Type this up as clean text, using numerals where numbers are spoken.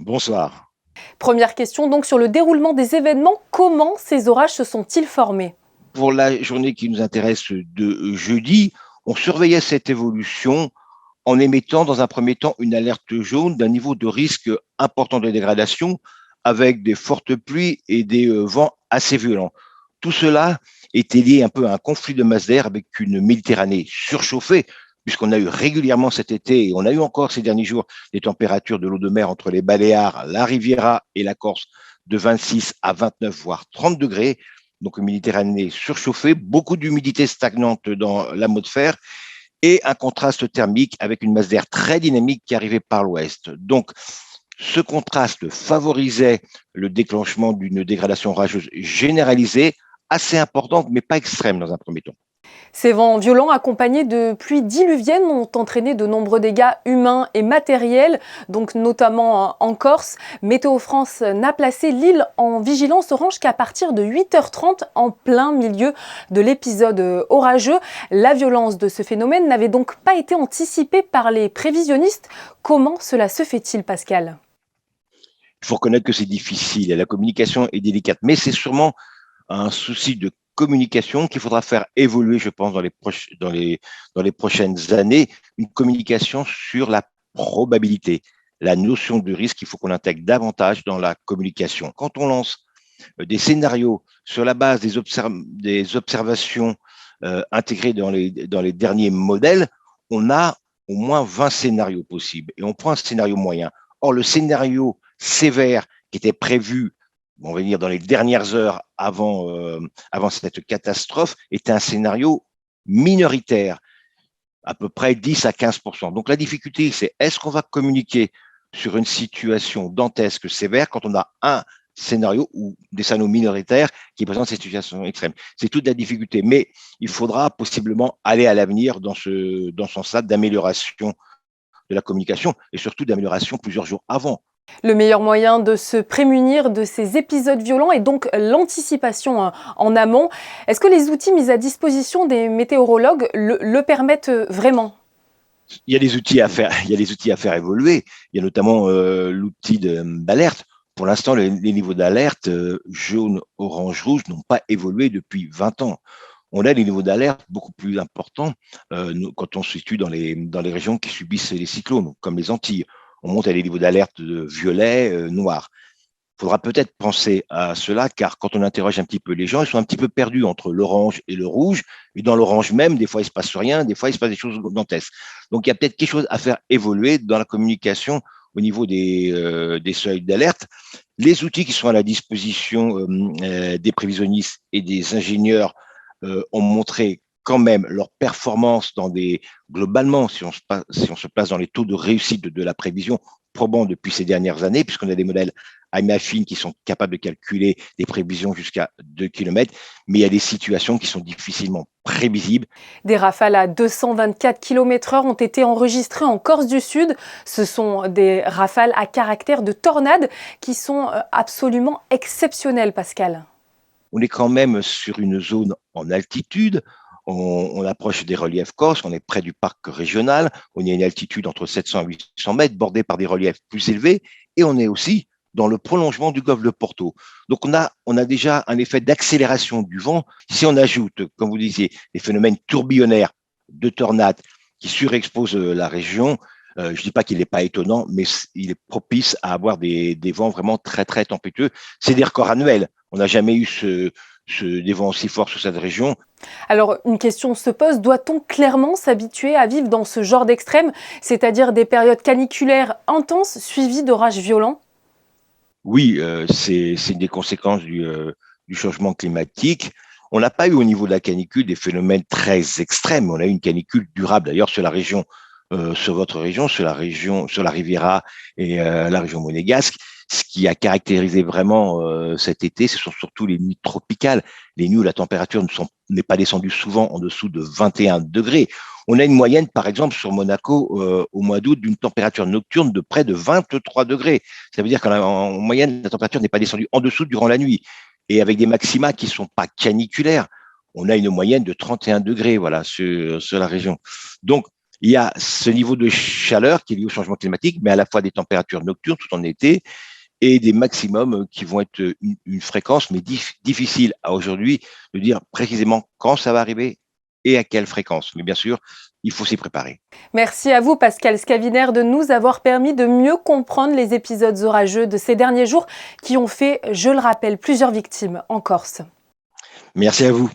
Bonsoir. Première question donc sur le déroulement des événements, comment ces orages se sont-ils formés? Pour la journée qui nous intéresse de jeudi, on surveillait cette évolution en émettant dans un premier temps une alerte jaune d'un niveau de risque important de dégradation avec des fortes pluies et des vents assez violents. Tout cela était lié un peu à un conflit de masse d'air avec une Méditerranée surchauffée, puisqu'on a eu régulièrement cet été, et on a eu encore ces derniers jours, des températures de l'eau de mer entre les Baléares, la Riviera et la Corse de 26 à 29, voire 30 degrés. Donc une Méditerranée surchauffée, beaucoup d'humidité stagnante dans l'amas de fer et un contraste thermique avec une masse d'air très dynamique qui arrivait par l'ouest. Donc, ce contraste favorisait le déclenchement d'une dégradation orageuse généralisée, assez importante, mais pas extrême dans un premier temps. Ces vents violents accompagnés de pluies diluviennes ont entraîné de nombreux dégâts humains et matériels, donc notamment en Corse. Météo France n'a placé l'île en vigilance orange qu'à partir de 8h30 en plein milieu de l'épisode orageux. La violence de ce phénomène n'avait donc pas été anticipée par les prévisionnistes. Comment cela se fait-il, Pascal? Il faut reconnaître que c'est difficile et la communication est délicate, mais c'est sûrement un souci de communication qu'il faudra faire évoluer, je pense, dans les prochaines années, une communication sur la probabilité, la notion de risque, il faut qu'on intègre davantage dans la communication. Quand on lance des scénarios sur la base des observations intégrées dans les derniers modèles, on a au moins 20 scénarios possibles et on prend un scénario moyen. Or, le scénario sévère qui était prévu, on va dire, dans les dernières heures avant cette catastrophe, était un scénario minoritaire, à peu près 10 à 15%. Donc la difficulté, c'est est-ce qu'on va communiquer sur une situation dantesque sévère quand on a un scénario ou des scénarios minoritaires qui présentent cette situation extrême. C'est toute la difficulté, mais il faudra possiblement aller à l'avenir dans ce sens-là d'amélioration de la communication et surtout d'amélioration plusieurs jours avant. Le meilleur moyen de se prémunir de ces épisodes violents est donc l'anticipation en amont. Est-ce que les outils mis à disposition des météorologues le permettent vraiment? Il y a des outils à faire, il y a des outils à faire évoluer. Il y a notamment l'outil d'alerte. Pour l'instant, les niveaux d'alerte jaune, orange, rouge n'ont pas évolué depuis 20 ans. On a des niveaux d'alerte beaucoup plus importants quand on se situe dans les régions qui subissent les cyclones, comme les Antilles. On monte à des niveaux d'alerte de violet, noir. Il faudra peut-être penser à cela, car quand on interroge un petit peu les gens, ils sont un petit peu perdus entre l'orange et le rouge. Et dans l'orange même, des fois, il ne se passe rien, des fois, il se passe des choses dantesques. Donc, il y a peut-être quelque chose à faire évoluer dans la communication au niveau des seuils d'alerte. Les outils qui sont à la disposition des prévisionnistes et des ingénieurs ont montré quand même leur performance globalement, si on se place dans les taux de réussite de la prévision, probants depuis ces dernières années, puisqu'on a des modèles AIMAFIN qui sont capables de calculer des prévisions jusqu'à 2 km, mais il y a des situations qui sont difficilement prévisibles. Des rafales à 224 km/h ont été enregistrées en Corse du Sud. Ce sont des rafales à caractère de tornade qui sont absolument exceptionnelles, Pascal. On est quand même sur une zone en altitude. On approche des reliefs corses, on est près du parc régional, on est à une altitude entre 700 et 800 mètres, bordé par des reliefs plus élevés, et on est aussi dans le prolongement du golfe de Porto. Donc on a déjà un effet d'accélération du vent. Si on ajoute, comme vous disiez, les phénomènes tourbillonnaires de tornades qui surexposent la région, je ne dis pas qu'il n'est pas étonnant, mais il est propice à avoir des vents vraiment très, très tempétueux. C'est des records annuels. On n'a jamais eu des vents aussi forts sur cette région. Alors, une question se pose, doit-on clairement s'habituer à vivre dans ce genre d'extrême, c'est-à-dire des périodes caniculaires intenses suivies d'orages violents? Oui, c'est une des conséquences du changement climatique. On n'a pas eu au niveau de la canicule des phénomènes très extrêmes. On a eu une canicule durable d'ailleurs sur la région, sur votre région, sur la Riviera et la région monégasque. Ce qui a caractérisé vraiment cet été, ce sont surtout les nuits tropicales, les nuits où la température n'est pas descendue souvent en dessous de 21 degrés. On a une moyenne, par exemple, sur Monaco au mois d'août, d'une température nocturne de près de 23 degrés. Ça veut dire qu'en moyenne, la température n'est pas descendue en dessous durant la nuit. Et avec des maxima qui ne sont pas caniculaires, on a une moyenne de 31 degrés voilà, sur la région. Donc, Il y a ce niveau de chaleur qui est lié au changement climatique, mais à la fois des températures nocturnes tout en été et des maximums qui vont être une fréquence, mais difficile à aujourd'hui de dire précisément quand ça va arriver et à quelle fréquence. Mais bien sûr, il faut s'y préparer. Merci à vous, Pascal Scaviner, de nous avoir permis de mieux comprendre les épisodes orageux de ces derniers jours qui ont fait, je le rappelle, plusieurs victimes en Corse. Merci à vous.